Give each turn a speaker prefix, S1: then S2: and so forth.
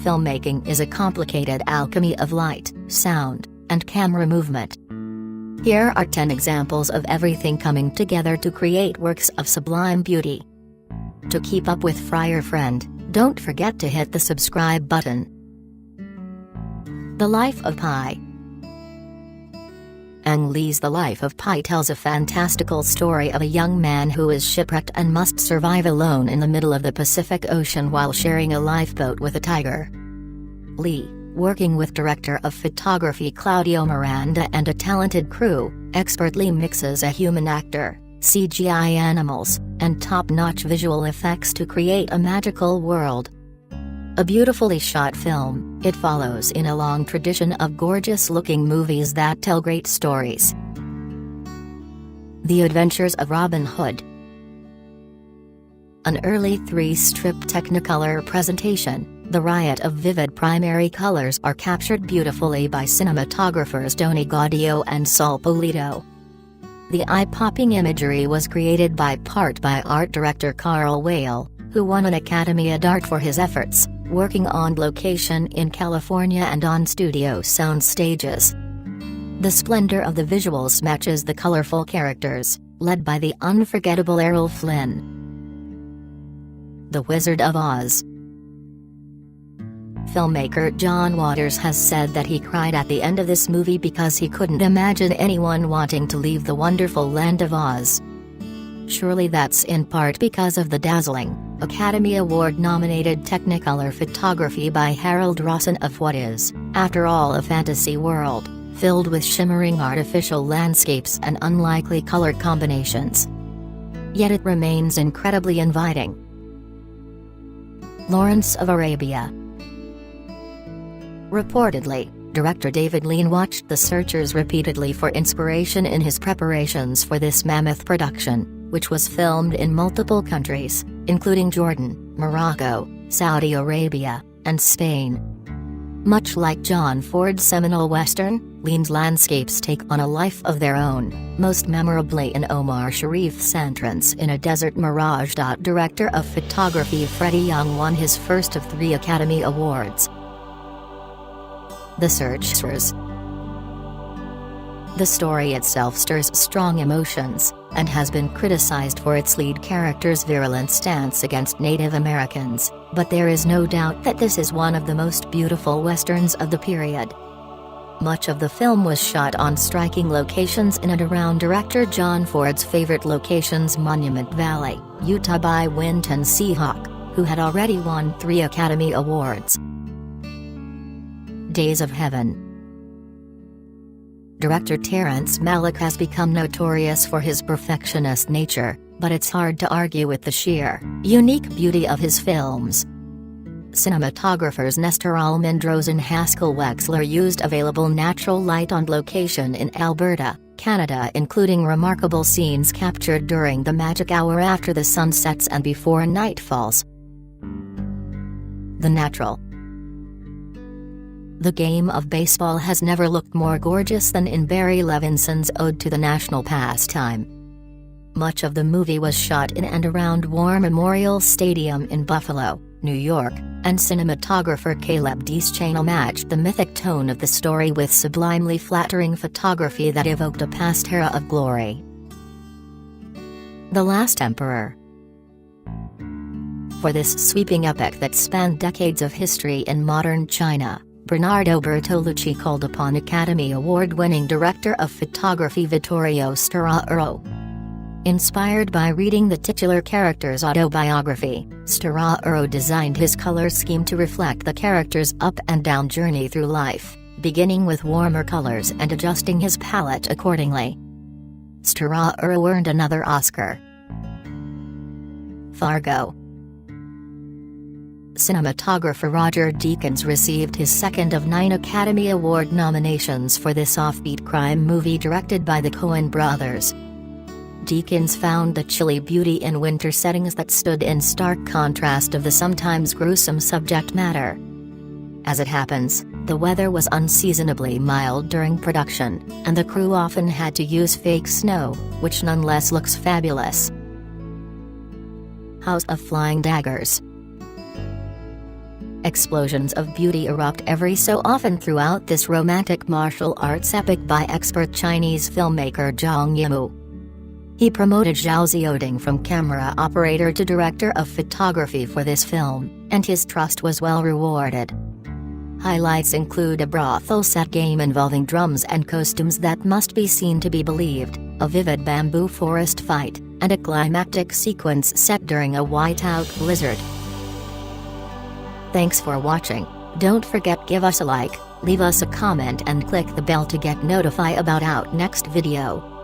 S1: filmmaking is a complicated alchemy of light, sound, and camera movement. Here are 10 examples of everything coming together to create works of sublime beauty. To keep up with Friar Friend, don't forget to hit the subscribe button. The Life of Pi. Ang Lee's The Life of Pi tells a fantastical story of a young man who is shipwrecked and must survive alone in the middle of the Pacific Ocean while sharing a lifeboat with a tiger. Lee, working with director of photography Claudio Miranda and a talented crew, expertly mixes a human actor, CGI animals, and top-notch visual effects to create a magical world. A beautifully shot film, it follows in a long tradition of gorgeous-looking movies that tell great stories. The Adventures of Robin Hood. An early 3-strip Technicolor presentation, the riot of vivid primary colors are captured beautifully by cinematographers Tony Gaudio and Saul Pulido. The eye-popping imagery was created by art director Carl Whale, who won an Academy Award for his efforts, working on location in California and on studio sound stages. The splendor of the visuals matches the colorful characters, led by the unforgettable Errol Flynn. The Wizard of Oz. Filmmaker John Waters has said that he cried at the end of this movie because he couldn't imagine anyone wanting to leave the wonderful land of Oz. Surely that's in part because of the dazzling, Academy Award-nominated Technicolor photography by Harold Rawson of what is, after all, a fantasy world, filled with shimmering artificial landscapes and unlikely color combinations. Yet it remains incredibly inviting. Lawrence of Arabia. Reportedly, director David Lean watched The Searchers repeatedly for inspiration in his preparations for this mammoth production, which was filmed in multiple countries, including Jordan, Morocco, Saudi Arabia, and Spain. Much like John Ford's seminal Western, Lean's landscapes take on a life of their own, most memorably in Omar Sharif's entrance in A Desert Mirage. Director of photography Freddie Young won his first of 3 Academy Awards. The SEARCHESRS. The story itself stirs strong emotions, and has been criticized for its lead character's virulent stance against Native Americans, but there is no doubt that this is one of the most beautiful westerns of the period. Much of the film was shot on striking locations in and around director John Ford's favorite locations, Monument Valley, Utah, by Winton Seahawk, who had already won 3 Academy Awards. Days of Heaven. Director Terrence Malick has become notorious for his perfectionist nature, but it's hard to argue with the sheer, unique beauty of his films. Cinematographers Nestor Almendros and Haskell Wexler used available natural light on location in Alberta, Canada, including remarkable scenes captured during the magic hour after the sun sets and before night falls. The Natural. The game of baseball has never looked more gorgeous than in Barry Levinson's Ode to the National Pastime. Much of the movie was shot in and around War Memorial Stadium in Buffalo, New York, and cinematographer Caleb Deschanel matched the mythic tone of the story with sublimely flattering photography that evoked a past era of glory. The Last Emperor. For this sweeping epic that spanned decades of history in modern China, Bernardo Bertolucci called upon Academy Award-winning director of photography Vittorio Storaro. Inspired by reading the titular character's autobiography, Storaro designed his color scheme to reflect the character's up-and-down journey through life, beginning with warmer colors and adjusting his palette accordingly. Storaro earned another Oscar. Fargo. Cinematographer Roger Deakins received his second of 9 Academy Award nominations for this offbeat crime movie directed by the Coen brothers. Deakins found the chilly beauty in winter settings that stood in stark contrast of the sometimes gruesome subject matter. As it happens, the weather was unseasonably mild during production, and the crew often had to use fake snow, which nonetheless looks fabulous. House of Flying Daggers. Explosions of beauty erupt every so often throughout this romantic martial arts epic by expert Chinese filmmaker Zhang Yimou. He promoted Zhao Xiaoding from camera operator to director of photography for this film, and his trust was well rewarded. Highlights include a brothel set game involving drums and costumes that must be seen to be believed, a vivid bamboo forest fight, and a climactic sequence set during a whiteout blizzard. Thanks for watching. Don't forget give us a like, leave us a comment and click the bell to get notified about our next video.